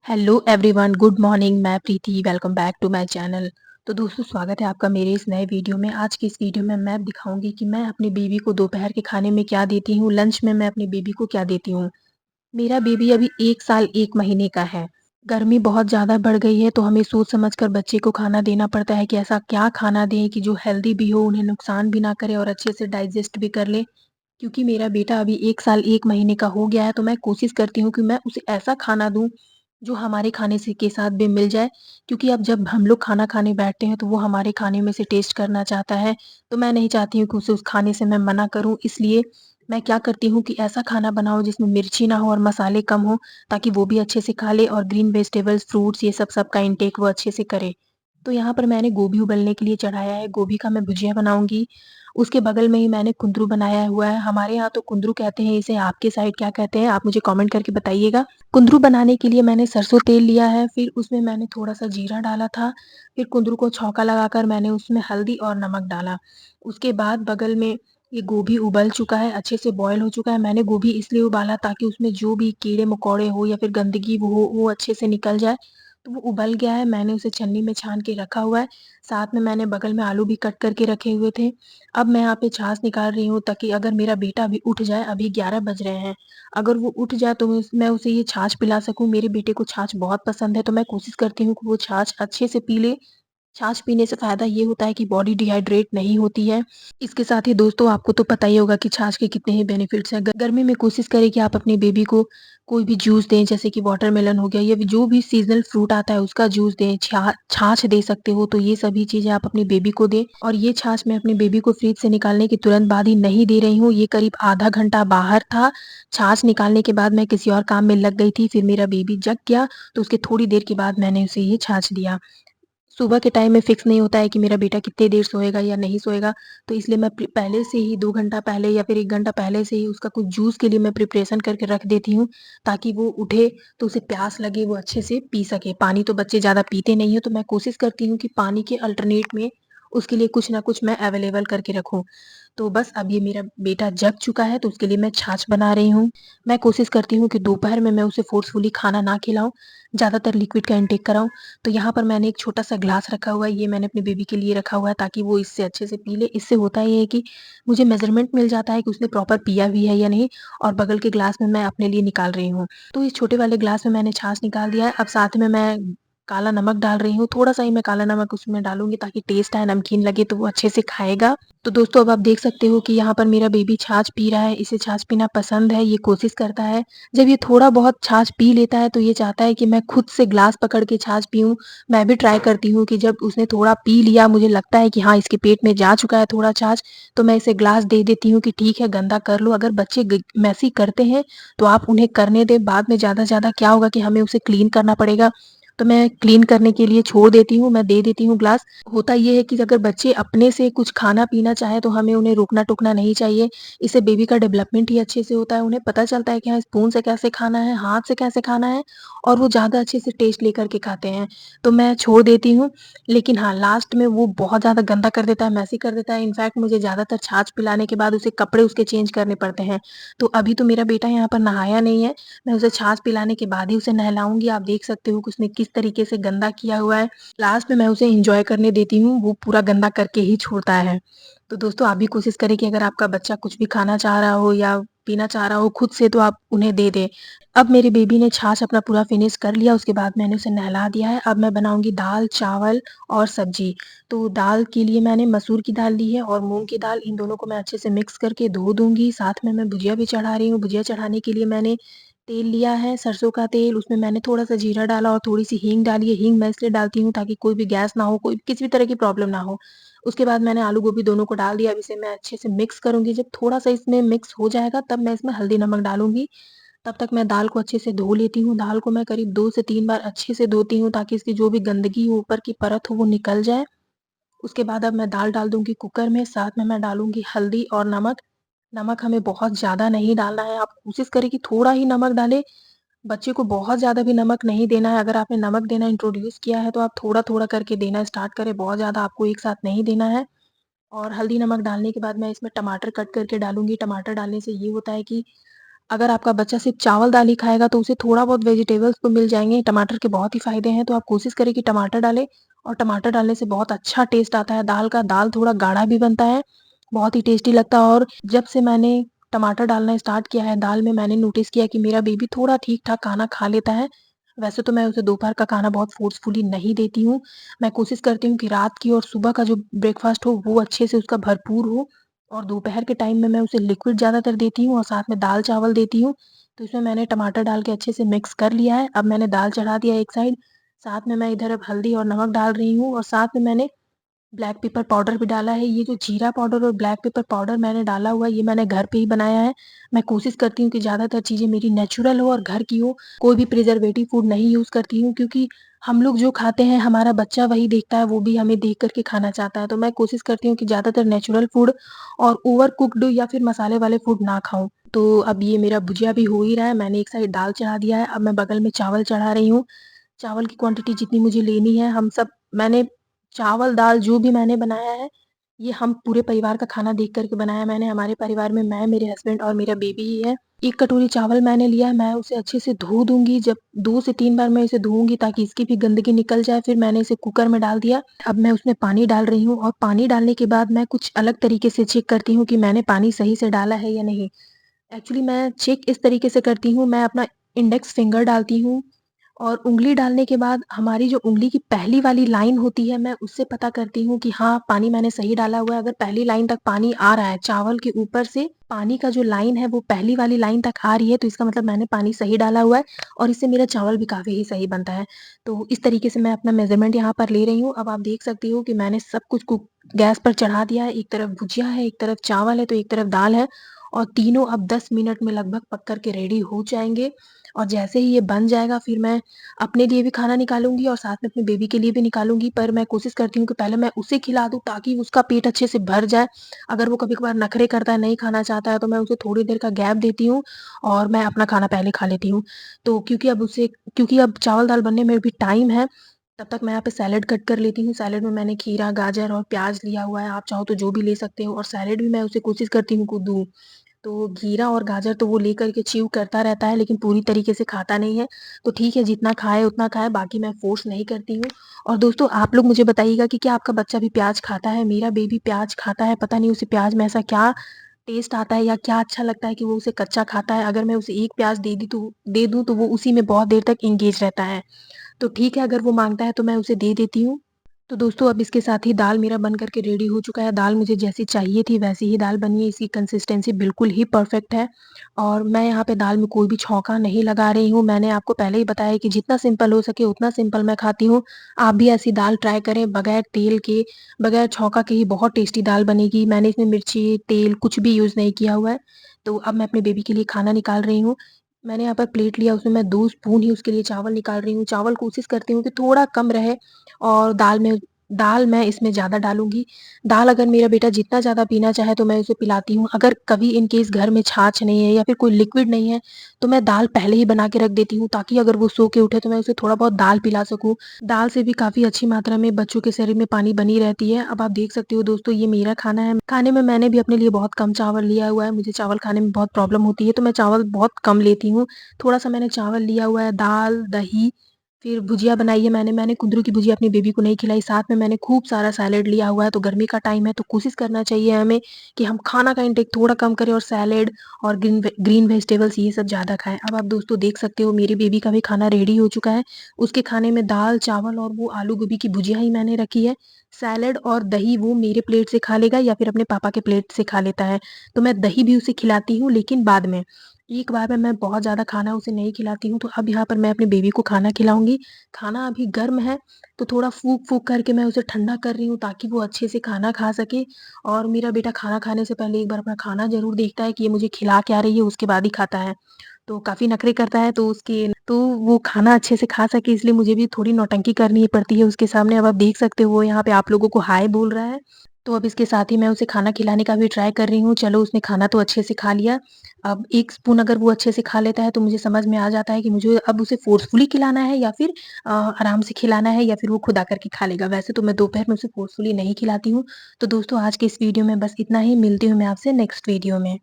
Hello everyone, good morning. मैं Preeti, welcome back to my channel. तो दोस्तों, स्वागत है आपका मेरे इस नए वीडियो में। आज की इस वीडियो में मैं दिखाऊंगी कि मैं अपनी बेबी को दोपहर के खाने में क्या देती हूँ, लंच में मैं अपनी बेबी को क्या देती हूँ। मेरा बेबी अभी 1 साल 1 महीने का है। गर्मी बहुत ज़्यादा बढ़ गई है, तो हमें सोच समझ कर बच्चे को खाना देना पड़ता है कि ऐसा क्या खाना दें कि जो हेल्दी भी हो, उन्हें नुकसान भी ना करे और अच्छे से डाइजेस्ट भी कर ले। क्योंकि मेरा बेटा अभी 1 साल 1 महीने का हो गया है, तो मैं कोशिश करती हूँ कि मैं उसे ऐसा खाना दूँ, जो हमारे खाने से के साथ भी मिल जाए। क्योंकि अब जब हम लोग खाना खाने बैठते हैं, तो वो हमारे खाने में से टेस्ट करना चाहता है, तो मैं नहीं चाहती हूँ कि उसे उस खाने से मैं मना करूँ। इसलिए मैं क्या करती हूँ कि ऐसा खाना बनाओ जिसमें मिर्ची ना हो और मसाले कम हो, ताकि वो भी अच्छे से खा ले और ग्रीन वेजिटेबल्स, फ्रूट्स ये सबका इंटेक वो अच्छे से करे। तो यहाँ पर मैंने गोभी उबलने के लिए चढ़ाया है, गोभी का मैं भुजिया बनाऊँगी। उसके बगल में ही मैंने कुंदरू बनाया हुआ है। हमारे यहाँ तो कुंदरू कहते हैं इसे, आपके साइड क्या कहते हैं? आप मुझे कमेंट करके बताइएगा। कुंदरू बनाने के लिए मैंने सरसों तेल लिया है, फिर उसमें मैंने थोड़ा-सा जीरा डाला था, फिर कुंदरू को छौंका लगाकर मैंने उसमें हल्दी और नमक डाला। उसके बाद बगल में ये गोभी उबल चुका है, अच्छे से बॉयल हो चुका है। मैंने गोभी इसलिए उबाला ताकि उसमें जो भी कीड़े-मकोड़े हो या फिर गंदगी वो हो, वो अच्छे से निकल जाए। तो वो उबल गया है, मैंने उसे छन्नी में छान के रखा हुआ है। साथ में मैंने बगल में आलू भी कट करके रखे हुए थे। अब मैं यहाँ पे छाछ निकाल रही हूँ, ताकि अगर मेरा बेटा अभी उठ जाए, अभी 11 बज रहे हैं, अगर वो उठ जाए तो मैं उसे ये छाछ पिला सकूँ। मेरे बेटे को छाछ बहुत पसंद है, तो मैं कोशिश करती हूँ कि वो छाछ अच्छे से पी ले। छाछ पीने से फ़ायदा ये होता है कि बॉडी डिहाइड्रेट नहीं होती है। इसके साथ ही दोस्तों, आपको तो पता ही होगा कि छाछ के कितने ही बेनिफिट्स हैं। गर्मी में कोशिश करें कि आप अपने बेबी को कोई भी जूस दें, जैसे कि वाटरमेलन हो गया या जो भी सीज़नल फ्रूट आता है उसका जूस दें, छाछ दे सकते हो, तो ये सभी चीज़ें आप अपनी बेबी को दें। और ये छाछ मैं अपनी बेबी को फ्रिज से निकालने के तुरंत बाद ही नहीं दे रही हूँ। ये करीब आधा घंटा बाहर था। छाछ निकालने के बाद मैं किसी और काम में लग गई थी, फिर मेरा बेबी जग गया, तो उसके थोड़ी देर के बाद मैंने उसे ये छाछ दिया। सुबह के टाइम में फिक्स नहीं होता है कि मेरा बेटा कितनी देर सोएगा या नहीं सोएगा, तो इसलिए मैं पहले से ही 2 घंटा पहले या फिर 1 घंटा पहले से ही उसका कुछ जूस के लिए मैं प्रिपरेशन करके रख देती हूँ, ताकि वो उठे तो उसे प्यास लगे, वो अच्छे से पी सके। पानी तो बच्चे ज़्यादा पीते नहीं हैं, तो मैं कोशिश करती हूँ कि पानी के अल्टरनेट में उसके लिए कुछ ना कुछ मैं अवेलेबल करके रखूँ। तो बस अब ये मेरा बेटा जग चुका है, तो उसके लिए मैं छाछ बना रही हूँ। मैं कोशिश करती हूँ कि दोपहर में मैं उसे फ़ोर्सफुली खाना ना खिलाऊँ, ज़्यादातर लिक्विड का इंटेक कराऊँ। तो यहाँ पर मैंने एक छोटा-सा ग्लास रखा हुआ है, ये मैंने अपने बेबी के लिए रखा हुआ है, ताकि वो इससे अच्छे से पी ले। इससे होता ये है कि मुझे मेज़रमेंट मिल जाता है कि उसने प्रॉपर पिया भी है या नहीं, और बगल के ग्लास में मैं अपने लिए निकाल रही हूँ। तो इस छोटे वाले ग्लास में मैंने छाछ निकाल दिया है। अब साथ में मैं काला नमक डाल रही हूँ, थोड़ा-सा ही मैं काला नमक उसमें डालूँगी, ताकि टेस्ट आए, नमकीन लगे तो वो अच्छे से खाएगा। तो दोस्तों, अब आप देख सकते हो कि यहाँ पर मेरा बेबी छाछ पी रहा है, इसे छाछ पीना पसंद है, ये कोशिश करता है। जब ये थोड़ा बहुत छाछ पी लेता है, तो ये चाहता है कि मैं खुद से ग्लास पकड़ के छाछ पीऊँ। मैं भी ट्राई करती हूँ कि जब उसने थोड़ा पी लिया, मुझे लगता है कि हाँ, इसके पेट में जा चुका है थोड़ा छाछ, तो मैं इसे ग्लास दे देती हूँ कि ठीक है, गंदा कर लो। अगर बच्चे मैसी करते हैं, तो आप उन्हें करने दें, बाद में ज़्यादा से ज़्यादा क्या होगा कि हमें उसे क्लीन करना पड़ेगा। तो मैं क्लीन करने के लिए छोड़ देती हूँ, मैं दे देती हूँ ग्लास। होता ये है कि अगर बच्चे अपने से कुछ खाना-पीना चाहें, तो हमें उन्हें रोकना-टोकना नहीं चाहिए। इससे बेबी का डेवलपमेंट ही अच्छे से होता है, उन्हें पता चलता है कि हाँ, स्पून से कैसे खाना है, हाथ से कैसे खाना है, और वो ज़्यादा अच्छे से टेस्ट लेकर के खाते हैं। तो मैं छोड़ देती हूँ, लेकिन हाँ, लास्ट में वो बहुत ज़्यादा गंदा कर देता है, मेसी कर देता है। इनफैक्ट मुझे ज़्यादातर छाछ पिलाने के बाद उसे कपड़े उसके चेंज करने पड़ते हैं। तो अभी तो मेरा बेटा यहाँ पर नहाया नहीं है, मैं उसे छाछ पिलाने के बाद ही उसे नहलाऊँगी। आप देख सकते हो कि उसने किस तरीके से गंदा किया हुआ है। लास्ट में मैं उसे एन्जॉय करने देती हूँ, वो पूरा गंदा करके ही छोड़ता है। तो दोस्तों, आप भी कोशिश करें कि अगर आपका बच्चा कुछ भी खाना चाह रहा हो या पीना चाह रहा हो खुद से, तो आप उन्हें दे दें। अब मेरे बेबी ने छाछ अपना पूरा फिनिश कर लिया, उसके बाद मैंने उसे नहला दिया है। अब मैं बनाऊँगी दाल, चावल और सब्ज़ी। तो दाल के लिए मैंने मसूर की दाल ली है और मूँग की दाल, इन दोनों को मैं अच्छे से मिक्स करके धो दूँगी। साथ में मैं भुजिया भी चढ़ा रही हूँ। भुजिया चढ़ाने के लिए मैंने तेल लिया है, सरसों का तेल, उसमें मैंने थोड़ा-सा जीरा डाला और थोड़ी-सी हींग डाली है। हींग मैं इसलिए डालती हूँ ताकि कोई भी गैस ना हो, कोई किसी भी तरह की प्रॉब्लम ना हो। उसके बाद मैंने आलू गोभी दोनों को डाल दिया। अब इसे मैं अच्छे से मिक्स करूँगी। जब थोड़ा-सा इसमें मिक्स हो जाएगा, तब मैं इसमें हल्दी नमक डालूँगी। तब तक मैं दाल को अच्छे से धो लेती हूँ। दाल को मैं करीब 2 से 3 बार अच्छे से धोती हूँ, ताकि इसकी जो भी गंदगी हो, ऊपर की परत हो, वो निकल जाए। उसके बाद अब मैं दाल डाल दूँगी कुकर में, साथ में मैं डालूँगी हल्दी और नमक। नमक हमें बहुत ज़्यादा नहीं डालना है, आप कोशिश करें कि थोड़ा ही नमक डालें। बच्चे को बहुत ज़्यादा भी नमक नहीं देना है। अगर आपने नमक देना इंट्रोड्यूस किया है, तो आप थोड़ा-थोड़ा करके देना स्टार्ट करें, बहुत ज़्यादा आपको एक साथ नहीं देना है। और हल्दी नमक डालने के बाद मैं इसमें टमाटर कट करके डालूँगी। टमाटर डालने से ये होता है कि अगर आपका बच्चा सिर्फ़ चावल-दाल ही खाएगा तो उसे थोड़ा बहुत वेजिटेबल्स तो मिल जाएँगे, टमाटर के बहुत ही फ़ायदे हैं, तो आप कोशिश करें कि टमाटर डालें और टमाटर डालने से बहुत अच्छा टेस्ट आता है दाल का। दाल थोड़ा गाढ़ा भी बनता है, बहुत ही टेस्टी लगता है और जब से मैंने टमाटर डालना स्टार्ट किया है दाल में, मैंने नोटिस किया कि मेरा बेबी थोड़ा ठीक-ठाक खाना खा लेता है। वैसे तो मैं उसे दोपहर का खाना बहुत फ़ोर्सफुली नहीं देती हूँ। मैं कोशिश करती हूँ कि रात की और सुबह का जो ब्रेकफ़ास्ट हो, वो अच्छे से उसका भरपूर हो और दोपहर के टाइम में मैं उसे लिक्विड ज़्यादातर देती हूँ और साथ में दाल-चावल देती हूँ। तो इसमें मैंने टमाटर डाल के अच्छे से मिक्स कर लिया है। अब मैंने दाल चढ़ा दिया एक साइड, साथ में मैं इधर अब हल्दी और नमक डाल रही हूँ और साथ में मैंने ब्लैक पेपर पाउडर भी डाला है। ये जो जीरा पाउडर और ब्लैक पेपर पाउडर मैंने डाला हुआ है, ये मैंने घर पे ही बनाया है। मैं कोशिश करती हूँ कि ज़्यादातर चीज़ें मेरी नेचुरल हो और घर की हो। कोई भी प्रिज़र्वेटिव फूड नहीं यूज़ करती हूँ क्योंकि हम लोग जो खाते हैं, हमारा बच्चा वही देखता है, वो भी हमें देख कर के खाना चाहता है। तो मैं कोशिश करती हूँ कि ज़्यादातर नेचुरल फूड और ओवर कुक्ड या फिर मसाले वाले फूड ना खाऊँ। तो अब ये मेरा भुजिया भी हो ही रहा है। मैंने एक साइड दाल चढ़ा दिया है, अब मैं बगल में चावल चढ़ा रही हूँ। चावल की क्वांटिटी जितनी मुझे लेनी है हम सब मैंने चावल, दाल जो भी मैंने बनाया है, ये हम पूरे परिवार का खाना देख कर के बनाया है मैंने। हमारे परिवार में मैं, मेरे हस्बैंड और मेरा बेबी ही है। 1 कटोरी चावल मैंने लिया है, मैं उसे अच्छे से धो दूँगी, जब 2 से 3 बार मैं इसे धोऊँगी ताकि इसकी भी गंदगी निकल जाए। फिर मैंने इसे कुकर में डाल दिया। अब मैं उसमें पानी डाल रही हूँ और पानी डालने के बाद मैं कुछ अलग तरीके से चेक करती हूँ कि मैंने पानी सही से डाला है या नहीं। एक्चुअली मैं चेक इस तरीके से करती हूँ, मैं अपना इंडेक्स फिंगर डालती हूँ और उँगली डालने के बाद हमारी जो उँगली की पहली वाली लाइन होती है, मैं उससे पता करती हूँ कि हाँ, पानी मैंने सही डाला हुआ है। अगर पहली लाइन तक पानी आ रहा है, चावल के ऊपर से पानी का जो लाइन है, वो पहली वाली लाइन तक आ रही है, तो इसका मतलब मैंने पानी सही डाला हुआ है और इससे मेरा चावल भी काफ़ी ही सही बनता है। तो इस तरीके से मैं अपना मेज़रमेंट यहाँ पर ले रही हूँ। अब आप देख सकती हो कि मैंने सब कुछ कुक गैस पर चढ़ा दिया है। एक तरफ भुजिया है, एक तरफ चावल है, तो एक तरफ दाल है और तीनों अब 10 मिनट में लगभग पक कर के रेडी हो जाएँगे और जैसे ही ये बन जाएगा फिर मैं अपने लिए भी खाना निकालूँगी और साथ में अपने बेबी के लिए भी निकालूँगी। पर मैं कोशिश करती हूँ कि पहले मैं उसे खिला दूँ ताकि उसका पेट अच्छे से भर जाए। अगर वो कभी-कभार नखरे करता है, नहीं खाना चाहता है, तो मैं उसे थोड़ी देर का गैप देती हूँ और मैं अपना खाना पहले खा लेती हूँ। तो क्योंकि अब चावल-दाल बनने में भी टाइम है, तब तक मैं यहाँ पे सैलेड कट कर लेती हूँ। सैलेड में मैंने खीरा, गाजर और प्याज़ लिया हुआ है। आप चाहो तो जो भी ले सकते हो और सैलेड भी मैं उसे कोशिश करती हूँ को दूँ। तो घीरा और गाजर तो वो लेकर के च्यू करता रहता है लेकिन पूरी तरीके से खाता नहीं है। तो ठीक है जितना खाए उतना खाए, बाकी मैं फ़ोर्स नहीं करती हूँ। और दोस्तों आप लोग मुझे बताइएगा कि क्या आपका बच्चा भी प्याज़ खाता है? मेरा बेबी प्याज़ खाता है, पता नहीं उसे प्याज़ में ऐसा क्या टेस्ट आता है या क्या अच्छा लगता है कि वो उसे कच्चा खाता है। अगर मैं उसे 1 प्याज़ दे दूँ तो वो उसी में बहुत देर तक एंगेज रहता है। तो ठीक है अगर वो माँगता है तो मैं उसे दे देती हूँ। तो दोस्तों अब इसके साथ ही दाल मेरा बन कर के रेडी हो चुका है। दाल मुझे जैसी चाहिए थी वैसी ही दाल बनी है। इसकी कंसिस्टेंसी बिल्कुल ही परफेक्ट है और मैं यहाँ पे दाल में कोई भी छौंका नहीं लगा रही हूँ। मैंने आपको पहले ही बताया है कि जितना सिंपल हो सके उतना सिंपल मैं खाती हूँ। आप भी ऐसी दाल ट्राई करें बगैर तेल के, बगैर छौंका के ही बहुत टेस्टी दाल बनेगी। मैंने इसमें मिर्ची, तेल कुछ भी यूज़ नहीं किया हुआ है। तो अब मैं अपने बेबी के लिए खाना निकाल रही हूँ। मैंने यहाँ पर प्लेट लिया उसमें मैं 2 स्पून ही उसके लिए चावल निकाल रही हूँ। चावल कोशिश करती हूँ कि थोड़ा कम रहे और दाल मैं इसमें ज़्यादा डालूँगी। दाल अगर मेरा बेटा जितना ज़्यादा पीना चाहे तो मैं उसे पिलाती हूँ। अगर कभी इन केस घर में छाछ नहीं है या फिर कोई लिक्विड नहीं है, तो मैं दाल पहले ही बना के रख देती हूँ ताकि अगर वो सो के उठे तो मैं उसे थोड़ा बहुत दाल पिला सकूँ। दाल से भी काफ़ी अच्छी मात्रा में बच्चों के शरीर में पानी बनी रहती है। अब आप देख सकते हो दोस्तों ये मेरा खाना है। खाने में मैंने भी अपने लिए बहुत कम चावल लिया हुआ है। मुझे चावल खाने में बहुत प्रॉब्लम होती है तो मैं चावल बहुत कम लेती हूँ। थोड़ा-सा मैंने चावल लिया हुआ है, दाल, दही, फिर भुजिया बनाई है मैंने कुंदरू की भुजिया अपनी बेबी को नहीं खिलाई, साथ में मैंने खूब सारा सैलेड लिया हुआ है, तो गर्मी का टाइम है तो कोशिश करना चाहिए हमें कि हम खाना का इंटेक थोड़ा कम करें और सैलेड और ग्रीन वेजिटेबल्स ये सब ज़्यादा खाएँ। अब आप दोस्तों देख सकते हो मेरी बेबी का भी खाना रेडी हो चुका है। उसके खाने में दाल, चावल और वो आलू गोभी की भुजिया ही मैंने रखी है। सैलेड और दही वो मेरे प्लेट से खा लेगा या फिर अपने पापा के प्लेट से खा लेता है। तो मैं दही भी उसे खिलाती हूँ लेकिन बाद में। एक बार में मैं बहुत ज़्यादा खाना उसे नहीं खिलाती हूँ, तो अब यहाँ पर मैं अपने बेबी को खाना खिलाऊँगी। खाना अभी गर्म है, तो थोड़ा फूँक-फूँक करके मैं उसे ठंडा कर रही हूँ ताकि वो अच्छे से खाना खा सके और मेरा बेटा खाना खाने से पहले एक बार अपना खाना ज़रूर देखता है कि ये मुझे खिला क्या रही है, उसके बाद ही खाता है। तो काफ़ी नखरे करता है तो वो खाना अच्छे से खा सके इसलिए मुझे भी थोड़ी नौटंकी करनी पड़ती है उसके सामने। अब आप देख सकते हो वो यहाँ पे आप लोगों को हाय बोल रहा है। तो अब इसके साथ ही मैं उसे खाना खिलाने का भी ट्राई कर रही हूँ। चलो उसने खाना तो अच्छे से खा लिया। अब 1 स्पून अगर वो अच्छे से खा लेता है तो मुझे समझ में आ जाता है कि मुझे अब उसे फ़ोर्सफुली खिलाना है या फिर आराम से खिलाना है या फिर वो खुद आकर के खा लेगा। वैसे तो मैं दोपहर में उसे फ़ोर्सफुली नहीं खिलाती हूँ। तो दोस्तों आज के इस वीडियो में बस इतना ही। मिलती हूँ मैं आपसे नेक्स्ट वीडियो में।